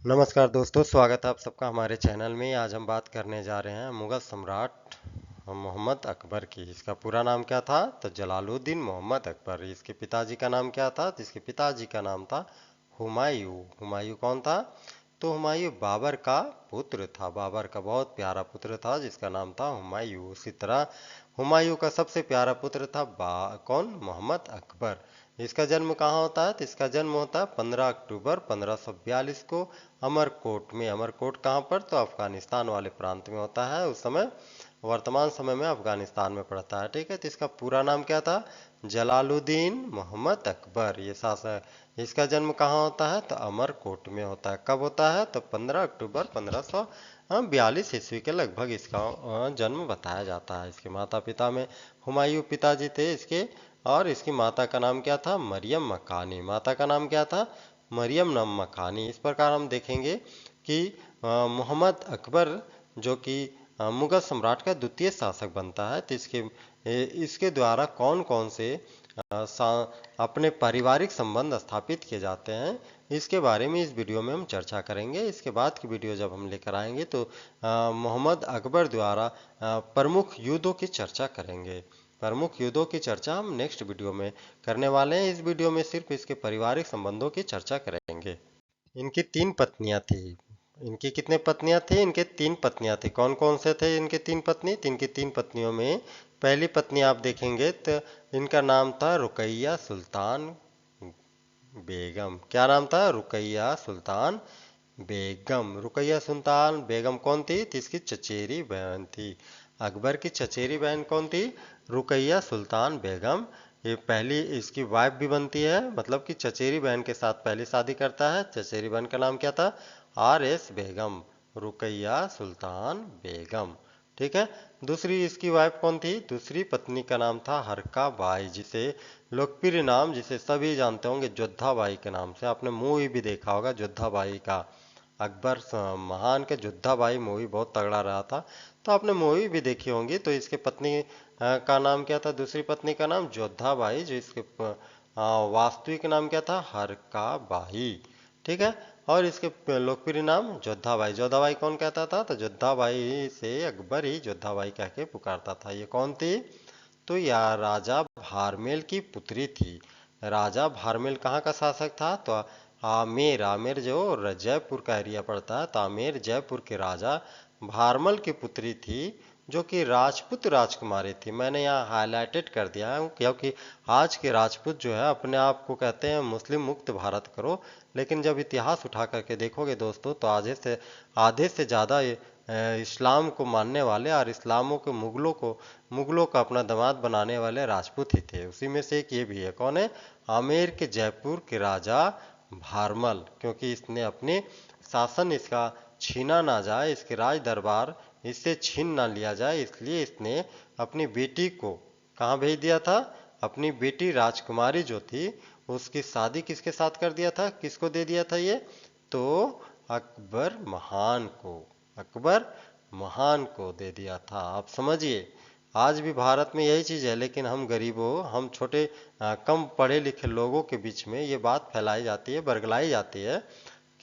नमस्कार दोस्तों, स्वागत है आप सबका हमारे चैनल में। आज हम बात करने जा रहे हैं मुगल सम्राट मोहम्मद अकबर की। इसका पूरा नाम क्या था? तो जलालुद्दीन मोहम्मद अकबर। इसके पिताजी का नाम क्या था? तो इसके पिताजी का नाम था हुमायूं। हुमायूं कौन था? तो हुमायूं बाबर का पुत्र था। बाबर का बहुत प्यारा पुत्र था जिसका नाम था हुमायूं। उसी तरह हुमायूं का सबसे प्यारा पुत्र था कौन? मोहम्मद अकबर। इसका जन्म कहाँ होता है? तो इसका जन्म होता है 15 अक्टूबर 1542 को अमरकोट में। अमरकोट कहाँ पर? तो अफगानिस्तान वाले प्रांत में होता है। उस समय वर्तमान समय में अफगानिस्तान में पड़ता है। ठीक है, तो इसका पूरा नाम क्या था? जलालुद्दीन मोहम्मद अकबर। ये शासक, इसका जन्म कहाँ होता है? तो अमरकोट में होता है। कब होता है? तो 15 अक्टूबर 1542 ईस्वी के लगभग इसका जन्म बताया जाता है। इसके माता पिता में हुमायूं पिताजी थे इसके, और इसकी माता का नाम क्या था? मरियम मकानी। माता का नाम क्या था? मरियम नम मकानी। इस प्रकार हम देखेंगे कि मोहम्मद अकबर जो कि मुगल सम्राट का द्वितीय शासक बनता है, तो इसके द्वारा कौन कौन से अपने पारिवारिक संबंध स्थापित किए जाते हैं, इसके बारे में इस वीडियो में हम चर्चा करेंगे। इसके बाद की वीडियो जब हम लेकर आएंगे तो मोहम्मद अकबर द्वारा प्रमुख युद्धों की चर्चा करेंगे। प्रमुख युद्धों की चर्चा हम नेक्स्ट वीडियो में करने वाले हैं। इस वीडियो में सिर्फ इसके पारिवारिक संबंधों की चर्चा करेंगे। इनकी 3 पत्नियां थी। इनकी कितने पत्नियां थी? इनके 3 पत्नियां थी। कौन कौन से थे इनके 3 पत्नी? इनकी 3 पत्नियों में पहली पत्नी आप देखेंगे तो इनका नाम था रुकैया सुल्तान बेगम। क्या नाम था? रुकैया सुल्तान बेगम। रुकैया सुल्तान बेगम कौन थी? तो इसकी चचेरी बहन थी। अकबर की चचेरी बहन कौन थी? रुकैया सुल्तान बेगम। ये पहली इसकी वाइफ भी बनती है, मतलब कि चचेरी बहन के साथ पहली शादी करता है। चचेरी बहन का नाम क्या था? RS बेगम। रुकैया सुल्तान बेगम। ठीक है। दूसरी इसकी वाइफ कौन थी? दूसरी पत्नी का नाम था हरका बाई, जिसे लोकप्रिय नाम जिसे सभी जानते होंगे जोधा बाई के नाम से। आपने मूवी भी देखा होगा जोधा बाई का। अकबर महान के जोधा बाई मूवी बहुत तगड़ा रहा था, तो आपने मूवी भी देखी होंगी। तो इसके पत्नी का नाम क्या था? दूसरी पत्नी का नाम जोधा बाई, जो इसके वास्तविक नाम क्या था? हरका बाई। ठीक है। और इसके लोकप्रिय नाम जोधा बाई। जोधा बाई कौन कहता था? तो जोधा बाई से अकबर ही जोधा बाई कह के पुकारता था। ये कौन थी? तो यह राजा भारमेल की पुत्री थी। राजा भारमेल कहाँ का शासक था? तो आमेर। आमेर जो जयपुर का एरिया पड़ता है, तो आमेर जयपुर के राजा भारमल की पुत्री थी, जो कि राजपूत राजकुमारी थी। मैंने यहाँ हाईलाइटेड कर दिया है क्योंकि आज के राजपूत जो है अपने आप को कहते हैं मुस्लिम मुक्त भारत करो, लेकिन जब इतिहास उठा करके देखोगे दोस्तों तो आधे से ज़्यादा इस्लाम को मानने वाले और इस्लामों के मुगलों का अपना दामाद बनाने वाले राजपूत ही थे। उसी में से एक ये भी है। कौन है? आमेर के जयपुर के राजा भारमल। क्योंकि इसने अपने शासन इसका छीना ना जाए, इसके राज दरबार इससे छीन ना लिया जाए, इसलिए इसने अपनी बेटी को कहाँ भेज दिया था? अपनी बेटी राजकुमारी जो थी उसकी शादी किसके साथ कर दिया था? किसको दे दिया था ये? तो अकबर महान को। अकबर महान को दे दिया था। आप समझिए, आज भी भारत में यही चीज़ है, लेकिन हम गरीबों, हम छोटे कम पढ़े लिखे लोगों के बीच में ये बात फैलाई जाती है, बरगलाई जाती है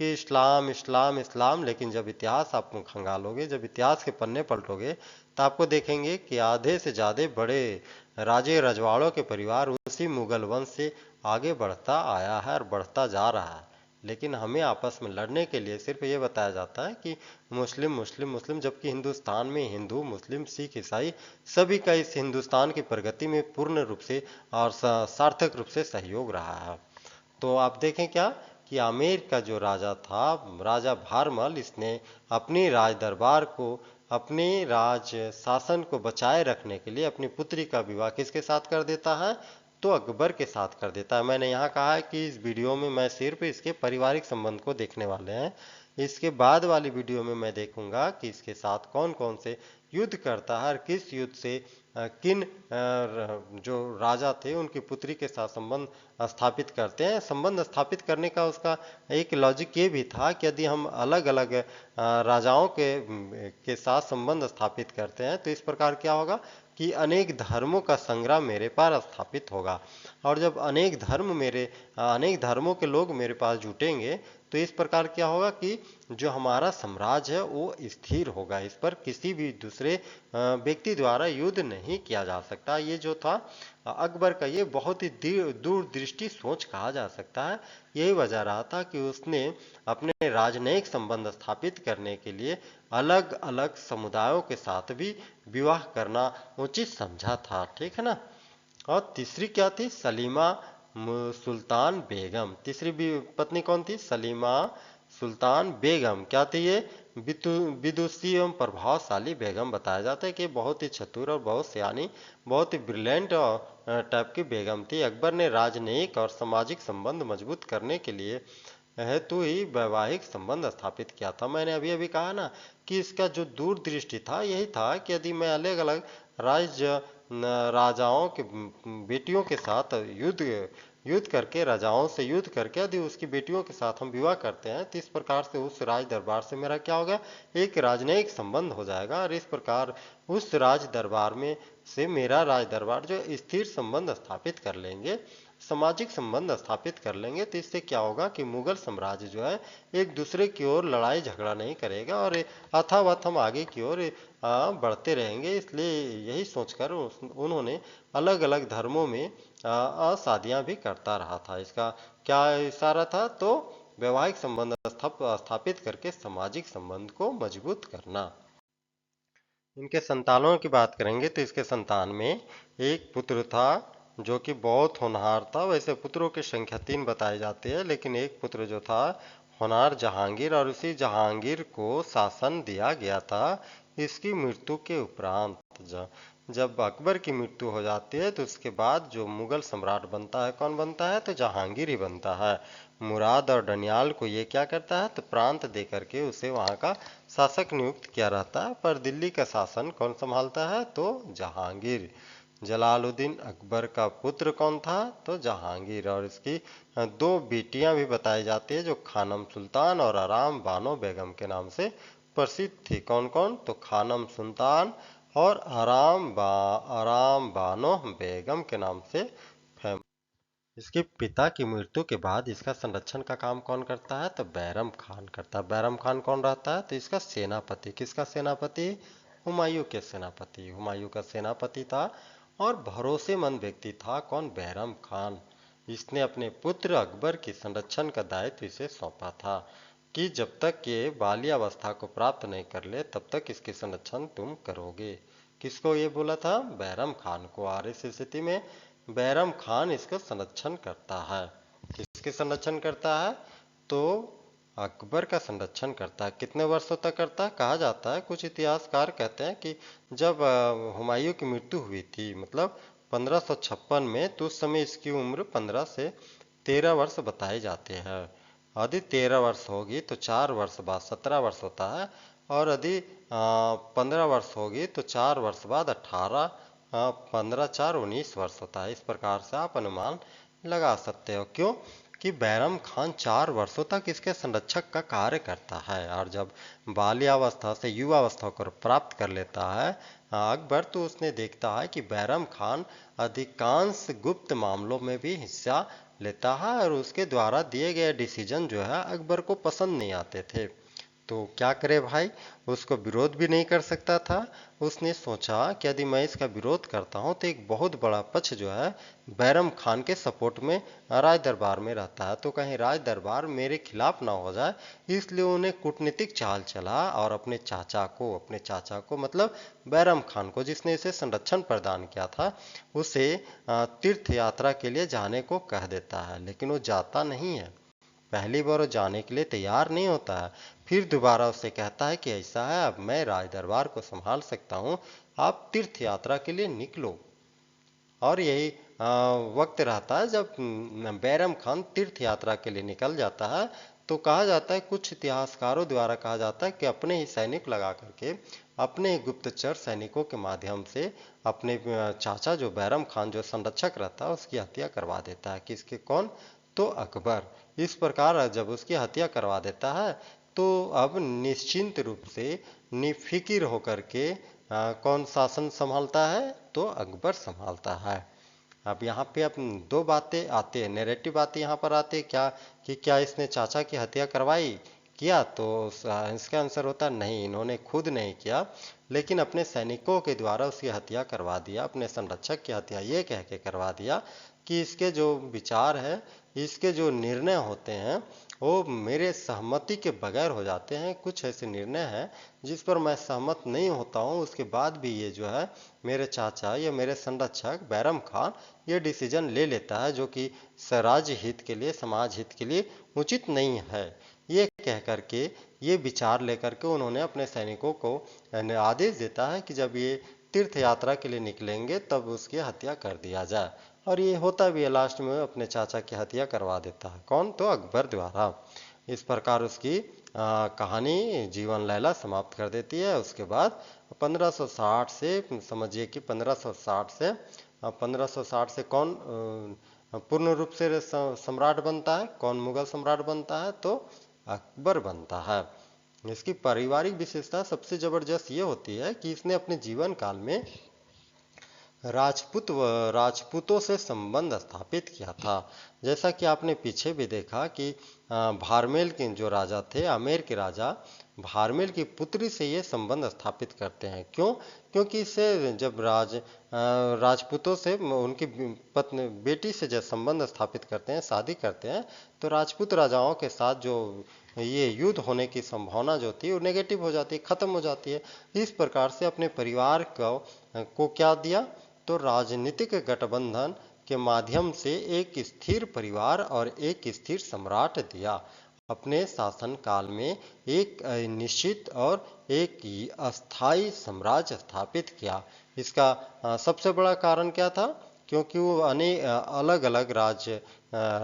कि इस्लाम इस्लाम इस्लाम। लेकिन जब इतिहास आप खंगालोगे, जब इतिहास के पन्ने पलटोगे, तो आपको देखेंगे कि आधे से ज़्यादा बड़े राजे रजवाड़ों के परिवार उसी मुगल वंश से आगे बढ़ता आया है और बढ़ता जा रहा है। लेकिन हमें आपस में लड़ने के लिए सिर्फ ये बताया जाता है कि मुस्लिम मुस्लिम मुस्लिम, जबकि हिंदुस्तान में हिंदू मुस्लिम सिख ईसाई सभी का इस हिंदुस्तान की प्रगति में पूर्ण रूप से और सार्थक रूप से सहयोग रहा है। तो आप देखें क्या कि आमेर का जो राजा था, राजा भारमल, इसने अपनी राज दरबार को, अपने राज शासन को बचाए रखने के लिए अपनी पुत्री का विवाह किसके साथ कर देता है? तो अकबर के साथ कर देता है। मैंने यहाँ कहा है कि इस वीडियो में मैं सिर्फ इसके पारिवारिक संबंध को देखने वाले हैं। इसके बाद वाली वीडियो में मैं देखूंगा कि इसके साथ कौन कौन से युद्ध करता है और किस युद्ध से किन जो राजा थे उनकी पुत्री के साथ संबंध स्थापित करते हैं। संबंध स्थापित करने का उसका एक लॉजिक ये भी था कि यदि हम अलग अलग राजाओं के साथ संबंध स्थापित करते हैं तो इस प्रकार क्या होगा कि अनेक धर्मों का संग्राम मेरे पास स्थापित होगा। और जब अनेक धर्मों के लोग मेरे पास जुटेंगे तो इस प्रकार क्या होगा कि जो हमारा साम्राज्य है वो स्थिर होगा, इस पर किसी भी दूसरे व्यक्ति द्वारा युद्ध नहीं किया जा सकता। ये जो था अकबर का ये बहुत ही दूरदृष्टि सोच कहा जा सकता है। यही वजह रहा था कि उसने अपने राजनयिक संबंध स्थापित करने के लिए अलग अलग समुदायों के साथ भी विवाह करना उचित समझा था, ठीक है ना। और तीसरी क्या थी, सलीमा सुल्तान बेगम। तीसरी पत्नी कौन थी, सलीमा सुल्तान बेगम। क्या थी ये, विदुषी एवं प्रभावशाली बेगम। बताया जाता है कि बहुत ही चतुर और बहुत सियानी, बहुत ही ब्रिलियंट टाइप की बेगम थी। अकबर ने राजनयिक और सामाजिक संबंध मजबूत करने के लिए हेतु ही वैवाहिक संबंध स्थापित किया था। मैंने अभी अभी कहा ना कि इसका जो दूरदृष्टि था यही था कि यदि मैं अलग अलग राज्य राजाओं के बेटियों के साथ युद्ध युद्ध करके, राजाओं से युद्ध करके यदि उसकी बेटियों के साथ हम विवाह करते हैं तो इस प्रकार से उस राज दरबार से मेरा क्या होगा, एक राजनयिक संबंध हो जाएगा। और इस प्रकार उस राज दरबार में से मेरा राज दरबार जो स्थिर संबंध स्थापित कर लेंगे, सामाजिक संबंध स्थापित कर लेंगे, तो इससे क्या होगा कि मुगल साम्राज्य जो है एक दूसरे की ओर लड़ाई झगड़ा नहीं करेगा और अथावत हम आगे की ओर बढ़ते रहेंगे। इसलिए यही सोचकर उन्होंने अलग अलग धर्मों में शादियां भी करता रहा था। इसका क्या इशारा था, तो वैवाहिक संबंध स्थापित करके सामाजिक संबंध को मजबूत करना। इनके संतानों की बात करेंगे तो इसके संतान में एक पुत्र था जो कि बहुत होनहार था। वैसे पुत्रों की संख्या 3 बताई जाती है, लेकिन एक पुत्र जो था होनहार जहांगीर, और उसी जहांगीर को शासन दिया गया था इसकी मृत्यु के उपरांत। जब अकबर की मृत्यु हो जाती है तो उसके बाद जो मुगल सम्राट बनता है, कौन बनता है, तो जहांगीर ही बनता है। मुराद और डनियाल को ये क्या करता है, तो प्रांत दे करके उसे वहाँ का शासक नियुक्त किया रहता है। पर दिल्ली का शासन कौन संभालता है, तो जहांगीर। जलालुद्दीन अकबर का पुत्र कौन था, तो जहांगीर। और इसकी 2 बेटियां भी बताई जाती है जो खानम सुल्तान और आराम बानो बेगम के नाम से प्रसिद्ध थी। कौन कौन, तो खानम सुल्तान और आराम बानो बेगम के नाम से फेमस। इसके पिता की मृत्यु के बाद इसका संरक्षण का काम कौन करता है, तो बैरम खान करता है। बैरम खान कौन रहता है, तो इसका सेनापति। किसका सेनापति, हुमायूं के सेनापति। हुमायूं का सेनापति था और भरोसेमंद व्यक्ति था कौन, बैरम खान। इसने अपने पुत्र अकबर की संरक्षण का दायित्व इसे सौंपा था कि जब तक ये बाल्यावस्था को प्राप्त नहीं कर ले तब तक इसकी संरक्षण तुम करोगे। किसको ये बोला था, बैरम खान को। और इस स्थिति में बैरम खान इसका संरक्षण करता है। किसके संरक्षण करता है, तो अकबर का संरक्षण करता है। कितने वर्षों तक करता है, कहा जाता है, कुछ इतिहासकार कहते हैं कि जब हुमायूं की मृत्यु हुई थी, मतलब 1556 में, तो उस समय इसकी उम्र 15 से 13 वर्ष बताए जाते हैं। यदि 13 वर्ष होगी तो 4 वर्ष बाद 17 वर्ष होता है, और यदि 15 वर्ष होगी तो 4 वर्ष बाद 18, 15 4 19 वर्ष होता है। इस प्रकार से आप अनुमान लगा सकते हो। क्यों कि बैरम खान 4 वर्षों तक इसके संरक्षक का कार्य करता है, और जब बाल्यावस्था से युवावस्था को प्राप्त कर लेता है अकबर, तो उसने देखता है कि बैरम खान अधिकांश गुप्त मामलों में भी हिस्सा लेता है और उसके द्वारा दिए गए डिसीजन जो है अकबर को पसंद नहीं आते थे। तो क्या करे भाई, उसको विरोध भी नहीं कर सकता था। उसने सोचा कि यदि मैं इसका विरोध करता हूं तो एक बहुत बड़ा पक्ष जो है बैरम खान के सपोर्ट में राज दरबार में रहता है, तो कहीं राज दरबार मेरे खिलाफ ना हो जाए। इसलिए उन्हें कूटनीतिक चाल चला और अपने चाचा को मतलब बैरम खान को, जिसने इसे संरक्षण प्रदान किया था, उसे तीर्थ यात्रा के लिए जाने को कह देता है। लेकिन वो जाता नहीं है, पहली बार वो जाने के लिए तैयार नहीं होता है। फिर दोबारा उससे कहता है कि ऐसा है, अब मैं राज दरबार को संभाल सकता हूँ, आप तीर्थ यात्रा के लिए निकलो। और यही वक्त रहता है जब बैरम खान तीर्थ यात्रा के लिए निकल जाता है। तो कहा जाता है, कुछ इतिहासकारों द्वारा कहा जाता है कि अपने ही सैनिक लगा करके, अपने ही गुप्तचर सैनिकों के माध्यम से अपने चाचा जो बैरम खान जो संरक्षक रहता है उसकी हत्या करवा देता है। किसके, कौन, तो अकबर। इस प्रकार जब उसकी हत्या करवा देता है तो अब निश्चिंत रूप से निफिकिर होकर के कौन शासन संभालता है, तो अकबर संभालता है। अब यहाँ पे अब दो बातें आती है, नैरेटिव बातें यहाँ पर आती है क्या, कि क्या इसने चाचा की हत्या करवाई, किया, तो इसका आंसर होता नहीं, इन्होंने खुद नहीं किया, लेकिन अपने सैनिकों के द्वारा उसकी हत्या करवा दिया, अपने संरक्षक की हत्या ये कह के करवा दिया कि इसके जो विचार है, इसके जो निर्णय होते हैं वो मेरे सहमति के बगैर हो जाते हैं। कुछ ऐसे निर्णय हैं जिस पर मैं सहमत नहीं होता हूँ, उसके बाद भी ये जो है मेरे चाचा या मेरे संरक्षक बैरम खान ये डिसीजन ले लेता है जो कि राज्य हित के लिए, समाज हित के लिए उचित नहीं है। ये कह करके, ये विचार लेकर के उन्होंने अपने सैनिकों को आदेश देता है कि जब ये तीर्थ यात्रा के लिए निकलेंगे तब उसकी हत्या कर दिया जाए। और ये होता भी है, लास्ट में अपने चाचा की हत्या करवा देता है। कौन? तो अकबर द्वारा। इस प्रकार उसकी कहानी जीवन लैला समाप्त कर देती है। उसके बाद 1560 से, समझिए कि 1560 से कौन पूर्ण रूप से सम्राट बनता है? कौन मुगल सम्राट बनता है? तो अकबर बनता है। इसकी पारिवारिक विशेषता सबसे जबरदस्त ये होती है कि इसने अपने जीवन काल में राजपूतों से संबंध स्थापित किया था। जैसा कि आपने पीछे भी देखा कि भारमेल के जो राजा थे, आमेर के राजा, भारमेल की पुत्री से ये संबंध स्थापित करते हैं। क्यों? क्योंकि इससे जब राजपूतों से उनकी पत्नी बेटी से जब संबंध स्थापित करते हैं, शादी करते हैं, तो राजपूत राजाओं के साथ जो ये युद्ध होने की संभावना जो थी वो नेगेटिव हो जाती है, खत्म हो जाती है। इस प्रकार से अपने परिवार को क्या दिया? तो राजनीतिक गठबंधन के माध्यम से एक स्थिर परिवार और एक स्थिर सम्राट दिया। अपने शासन काल में एक निश्चित और एक अस्थाई साम्राज्य स्थापित किया। इसका सबसे बड़ा कारण क्या था? क्योंकि वो अलग अलग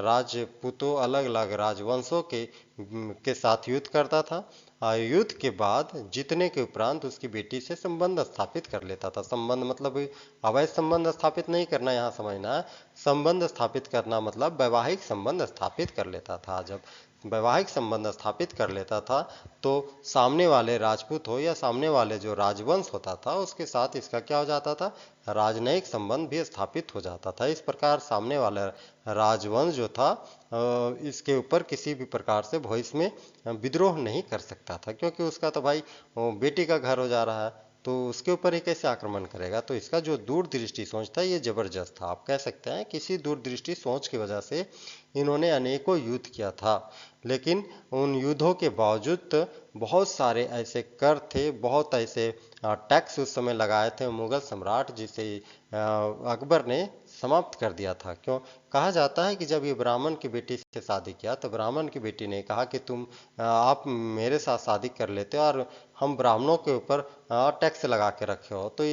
राजपूतों, अलग अलग राजवंशों के साथ युद्ध करता था। युद्ध के बाद जीतने के उपरांत उसकी बेटी से संबंध स्थापित कर लेता था। संबंध मतलब अवैध संबंध स्थापित नहीं करना, यहाँ समझना है। संबंध स्थापित करना मतलब वैवाहिक संबंध स्थापित कर लेता था। जब वैवाहिक संबंध स्थापित कर लेता था तो सामने वाले राजपूत हो या सामने वाले जो राजवंश होता था उसके साथ इसका क्या हो जाता था? राजनयिक संबंध भी स्थापित हो जाता था। इस प्रकार सामने वाला राजवंश जो था इसके ऊपर किसी भी प्रकार से भविष्य में विद्रोह नहीं कर सकता था, क्योंकि उसका तो भाई बेटी का घर हो जा रहा है, तो उसके ऊपर ही कैसे आक्रमण करेगा। तो इसका जो दूरदृष्टि सोच था ये जबरदस्त था। आप कह सकते हैं किसी दूरदृष्टि सोच की वजह से इन्होंने अनेकों युद्ध किया था, लेकिन उन युद्धों के बावजूद बहुत सारे ऐसे कर थे, बहुत ऐसे टैक्स उस समय लगाए थे मुगल सम्राट, जिसे अकबर ने समाप्त कर दिया था। क्यों? कहा जाता है कि जब ये ब्राह्मण की बेटी से शादी किया तो ब्राह्मण की बेटी ने कहा कि आप मेरे साथ शादी कर लेते हो और हम ब्राह्मणों के ऊपर टैक्स लगा के रखे हो, तो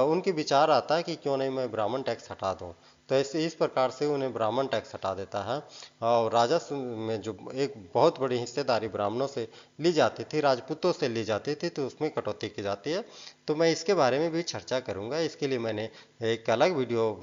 उनके विचार आता है कि क्यों नहीं मैं ब्राह्मण टैक्स हटा दूं। तो ऐसे इस प्रकार से उन्हें ब्राह्मण टैक्स हटा देता है और राजस्व में जो एक बहुत बड़ी हिस्सेदारी ब्राह्मणों से ली जाती थी, राजपूतों से ली जाती थी, तो उसमें कटौती की जाती है। तो मैं इसके बारे में भी चर्चा करूंगा। इसके लिए मैंने एक अलग वीडियो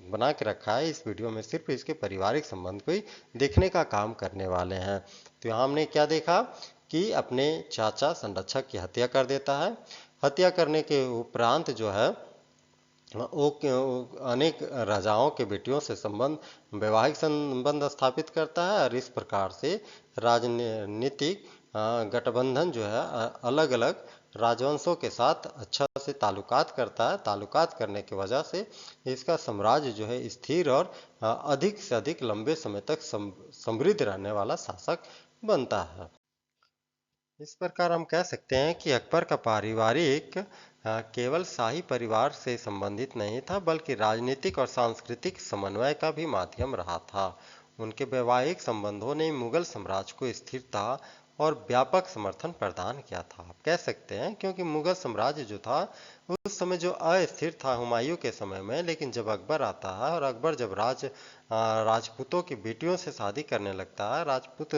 बना के रखा है। इस वीडियो में सिर्फ इसके पारिवारिक संबंध को ही देखने का काम करने वाले हैं। तो यहाँ हमने क्या देखा कि अपने चाचा संरक्षक की हत्या कर देता है। हत्या करने के उपरांत जो है वो अनेक राजाओं के बेटियों से वैवाहिक संबंध स्थापित करता है और इस प्रकार से राजनीतिक गठबंधन जो है अलग अलग राजवंशों के साथ अच्छा से ताल्लुकात करता है। ताल्लुकात करने की वजह से इसका साम्राज्य जो है स्थिर और अधिक से अधिक लंबे समय तक समृद्ध रहने वाला शासक बनता है। इस प्रकार हम कह सकते हैं कि अकबर का पारिवारिक केवल शाही परिवार से संबंधित नहीं था, बल्कि राजनीतिक और सांस्कृतिक समन्वय का भी माध्यम रहा था। उनके वैवाहिक संबंधों ने मुगल साम्राज्य को स्थिरता और व्यापक समर्थन प्रदान किया था। आप कह सकते हैं क्योंकि मुगल साम्राज्य जो था उस समय जो अस्थिर था हुमायूं के समय में, लेकिन जब अकबर आता है और अकबर जब राजपूतों की बेटियों से शादी करने लगता है, राजपूत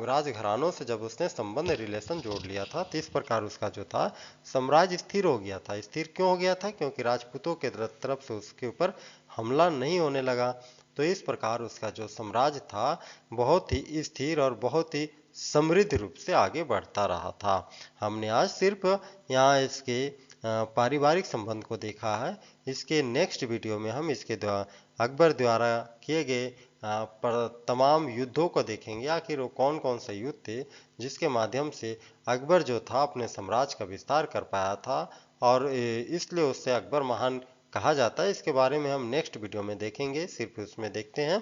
राजघरानों से जब उसने संबंध रिलेशन जोड़ लिया था, तो इस प्रकार उसका जो था साम्राज्य स्थिर हो गया था। स्थिर क्यों हो गया था? क्योंकि राजपूतों के तरफ से उसके ऊपर हमला नहीं होने लगा। तो इस प्रकार उसका जो साम्राज्य था बहुत ही स्थिर और बहुत ही समृद्ध रूप से आगे बढ़ता रहा था। हमने आज सिर्फ यहाँ इसके पारिवारिक संबंध को देखा है। इसके नेक्स्ट वीडियो में हम इसके अकबर द्वारा किए गए पर तमाम युद्धों को देखेंगे। आखिर वो कौन कौन से युद्ध थे जिसके माध्यम से अकबर जो था अपने साम्राज्य का विस्तार कर पाया था, और इसलिए उससे अकबर महान कहा जाता है। इसके बारे में हम नेक्स्ट वीडियो में देखेंगे। सिर्फ उसमें देखते हैं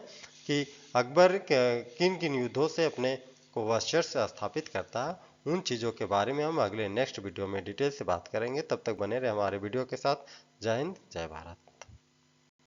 कि अकबर किन किन युद्धों से अपने को वर्चस्व स्थापित करता है। उन चीज़ों के बारे में हम अगले नेक्स्ट वीडियो में डिटेल से बात करेंगे। तब तक बने रहे हमारे वीडियो के साथ। जय हिंद, जय भारत।